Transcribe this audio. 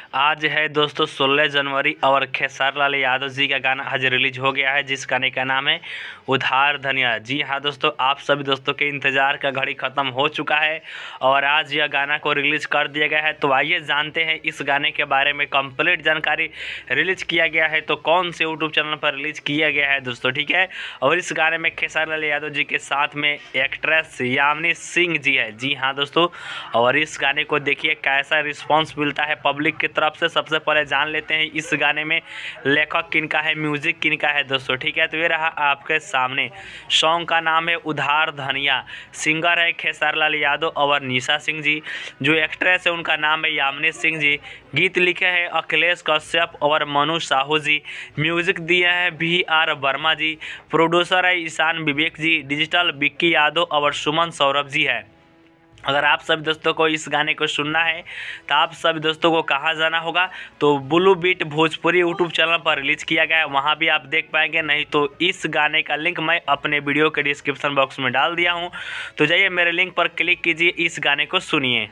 आज है दोस्तों 16 जनवरी और खेसारी लाल यादव जी का गाना आज रिलीज हो गया है, जिस गाने का नाम है उधार धनिया। जी हाँ दोस्तों, आप सभी दोस्तों के इंतज़ार का घड़ी ख़त्म हो चुका है और आज यह गाना को रिलीज कर दिया गया है। तो आइए जानते हैं इस गाने के बारे में कंप्लीट जानकारी। रिलीज किया गया है तो कौन से यूट्यूब चैनल पर रिलीज किया गया है दोस्तों, ठीक है। और इस गाने में खेसारी लाल यादव जी के साथ में एक्ट्रेस यामिनी सिंह जी है। जी हाँ दोस्तों, और इस गाने को देखिए कैसा रिस्पॉन्स मिलता है पब्लिक की तरफ से। सबसे पहले जान लेते हैं इस गाने में लेखक किनका है, म्यूजिक किनका है दोस्तों, ठीक है। तो ये रहा आपके सामने, सॉन्ग का नाम है उधार धनिया। सिंगर है खेसारी लाल यादव और निशा सिंह जी। जो एक्ट्रेस है उनका नाम है यामिनी सिंह जी। गीत लिखे हैं अखिलेश कश्यप और मनु साहू जी। म्यूजिक दिए हैं VR वर्मा जी। प्रोड्यूसर है ईशान विवेक जी। डिजिटल विक्की यादव और सुमन सौरभ जी है। अगर आप सभी दोस्तों को इस गाने को सुनना है तो आप सभी दोस्तों को कहाँ जाना होगा, तो Blue Beat Bhojpuri YouTube channel पर रिलीज किया गया है, वहाँ भी आप देख पाएंगे। नहीं तो इस गाने का लिंक मैं अपने वीडियो के डिस्क्रिप्शन बॉक्स में डाल दिया हूँ, तो जाइए मेरे लिंक पर क्लिक कीजिए, इस गाने को सुनिए।